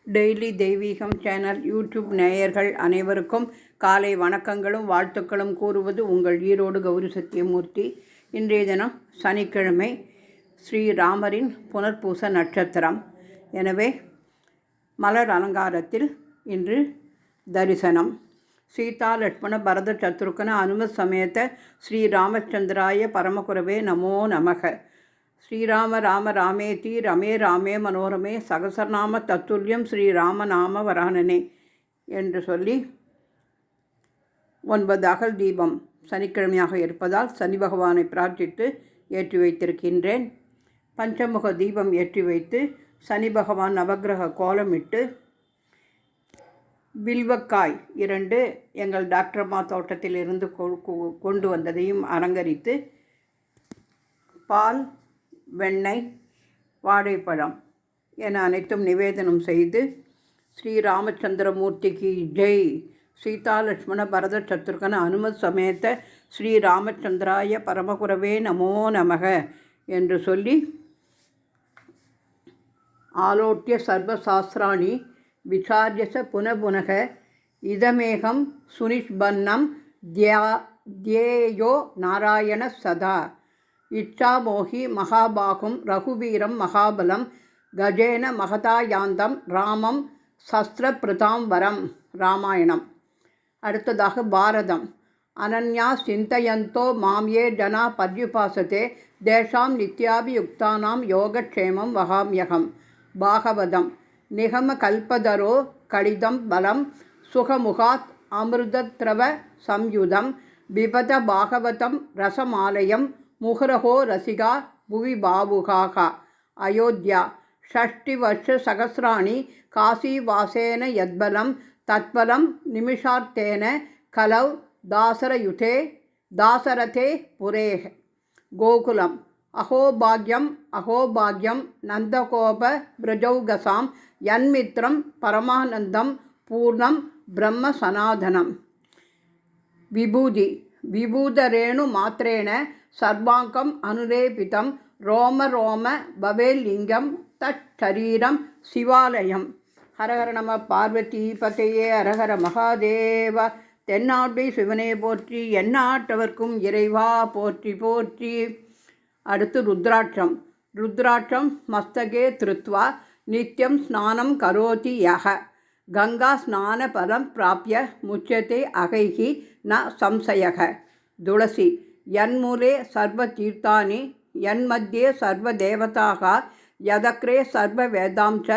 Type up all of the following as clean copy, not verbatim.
Daily தெய்வீகம் channel YouTube நேயர்கள் அனைவருக்கும் காலை வணக்கங்களும் வாழ்த்துக்களும் கூறுவது உங்கள் ஈரோடு கௌரி சத்தியமூர்த்தி. இன்றைய தினம் சனிக்கிழமை, ஸ்ரீராமரின் புனர்பூச நட்சத்திரம். எனவே மலர் அலங்காரத்தில் இன்று தரிசனம். சீதா லட்சுமண பரத சத்ருகன அனுமத் சமேத ஸ்ரீராமச்சந்திராய பரமகுரவே நமோ நமக. ஸ்ரீராம ராம ராமேதி ரமே ராமே மனோரமே சகசரநாம தத்துல்யம் ஸ்ரீராமநாம வரானனே என்று சொல்லி 9 அகல் தீபம் சனிக்கிழமையாக இருப்பதால் சனி பகவானை பிரார்த்தித்து ஏற்றி வைத்திருக்கின்றேன். பஞ்சமுக தீபம் ஏற்றி வைத்து சனி பகவான் நவக்கிரக கோலமிட்டு வில்வக்காய் 2 எங்கள் டாக்டர் அம்மா தோட்டத்திலிருந்து கொண்டு வந்ததையும் அலங்கரித்து பால், வெண்ணெய், வாழைப்பழம் என அனைத்தும் நிவேதனம் செய்து ஸ்ரீராமச்சந்திரமூர்த்திக்கு ஜெய், சீதா லட்சுமண பரத சத்ருகன அனுமத் சமேத ஸ்ரீராமச்சந்திராய பரமகுரவே நமோ நமக என்று சொல்லி ஆலோட்டிய சர்வசாஸ்திராணி விசாரியச புனபுனக இதமேகம் சுனிஷ்பன்னம் தியேயோ நாராயண சதா இச்சாமோகி மகாபாகும் ரகுவீரம் மகாபலம் கஜேன மகதாயாந்தம் ராமம் சஸ்திரபிருதாம் வரம். ராமாயணம். அடுத்ததாக பாரதம். அனன்யா சிந்தயந்தோ மாம்யே ஜனா பர்யுபாசதே தேஷாம் நித்யாபியுக்தானாம் யோகக்ஷேமம் வகாம்யகம். பாகவதம். நிகம கல்பதரோ கடிதம் பலம் சுகமுகாத் அமிர்தத்ரவ சம்யுதம் பிபத பாகவதம் ரசமாலயம் முஹரஹோ ரசிகா புவி பாவுகாக. அயோத்தியா. ஷஷ்டிவர்ஷ சகசிராணி காசிவாசேன யத்பலம் தத்பலம் நிமிஷார்த்தேன கலவ் தாசரயுதே தாசரதே புரேஹ. கோகுலம். அஹோபாக்யம் அஹோபாக்யம் நந்தகோப பிரஜௌகசாம் யன்மித்ரம் பரமானந்தம் பூர்ணம் பிரம்ம சனாதனம். விபூதி. விபூதரேணு மாத்திரேண சர்வாங்கம் அனுலேபிதம் ரோம ரோம பவேலிங்கம் தட் சரீரம் சிவாலயம். ஹரஹர நம பார்வதி பதையே அரஹர மகாதேவ. தென்னாட்டை சிவனே போற்றி, எந்நாட்டவர்க்கும் இறைவா போற்றி போற்றி. அடுத்து ருத்ராட்சம். ருத்ராட்சம் மஸ்தகே திருத்வா நித்யம் ஸ்நானம் கரோதி யஹ கங்கா ஸ்நான பலம் பிராப்ய முச்சதே அகைஹி ந சம்சயக. துளசி. யன்மூலே சர்வ தீர்த்தானி யன்மத்தியே சர்வ தேவதாக யதக்ரே சர்வ வேதாம்ச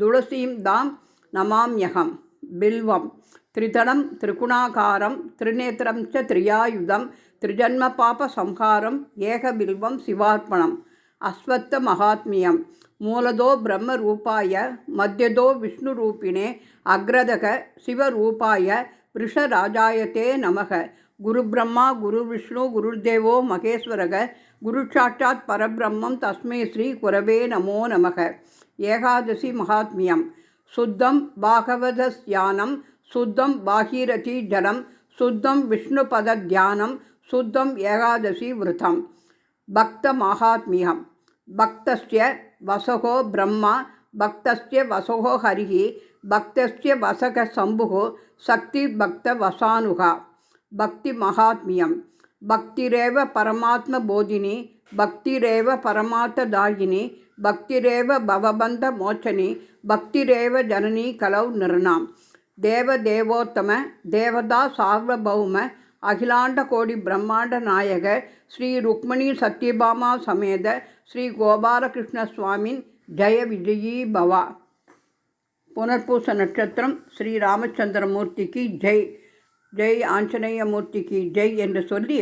துளசீம் தாம் நமாம்யகம். பில்வம். திரிதளம் திரிகுணாகாரம் திரிநேத்திரம் ச திரியாயுதம் திரிஜன்ம பாப சம்ஹாரம் ஏக பில்வம் சிவார்ப்பணம். அஸ்வத்த மகாத்மியம். மூலதோ பிரம்ம ரூபாய மத்தியதோ விஷ்ணு ரூபிணே அக்ரதக சிவரூபாய விருஷராஜாயத்தே நமக. குரு பிரம்மா குரு விஷ்ணு குருர்தேவோ மகேஸ்வரக குரு சாட்சாத் பரபிரம்மம் தஸ்மை ஸ்ரீ குரவே நமோ நமக. ஏகாதசி மகாத்மியம். சுத்தம் பாகவதஸ்யானம் சுத்தம் பாகீரதி ஜலம் சுத்தம் விஷ்ணுபத தியானம் சுத்தம் ஏகாதசி விரதம். பக்த மகாத்மியம். பக்தஸ்ய வசகோ பிரம்மா பக்தஸ்ய வசகோ ஹரிஹி பக்தஸ்ய வசக சம்புகோ சக்தி பக்த வசானுகா. பக்தி மகாத்மியம். பக்திரேவ பரமாத்ம போதினி பக்திரேவ பரமார்த்ததாயினி பக்திரேவ பவபந்த மோச்சனி பக்திரேவ ஜனனி கலௌ நிர்ணாம். தேவதேவோத்தம தேவதா சார்வபௌம அகிலாண்ட கோடி பிரம்மாண்ட நாயக ஸ்ரீ ருக்மணி சத்யபாமா சமேத ஸ்ரீ கோபாலகிருஷ்ண சுவாமின் ஜெய விஜயீ பவா. புனர்பூச நட்சத்திரம். ஸ்ரீராமச்சந்திரமூர்த்திக்கு ஜெய், ஜெய் ஆஞ்சநேயமூர்த்திக்கு ஜெய் என்று சொல்லி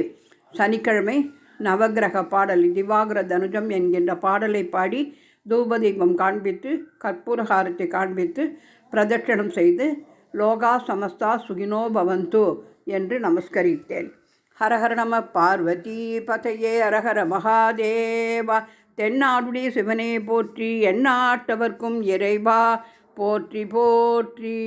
சனிக்கிழமை நவகிரக பாடல் திவாகர தனுஜம் என்கின்ற பாடலை பாடி தூபதீபம் காண்பித்து கற்பூரகாரத்தை காண்பித்து பிரதட்சணம் செய்து லோகா சமஸ்தா சுகினோ பவந்து என்று நமஸ்கரித்தேன். ஹரஹர நம பார்வதி பதையே அரஹர மகாதேவா. தென்னாடுடைய சிவனே போற்றி, எந்நாட்டவர்க்கும் இறைவா போற்றி போற்றி.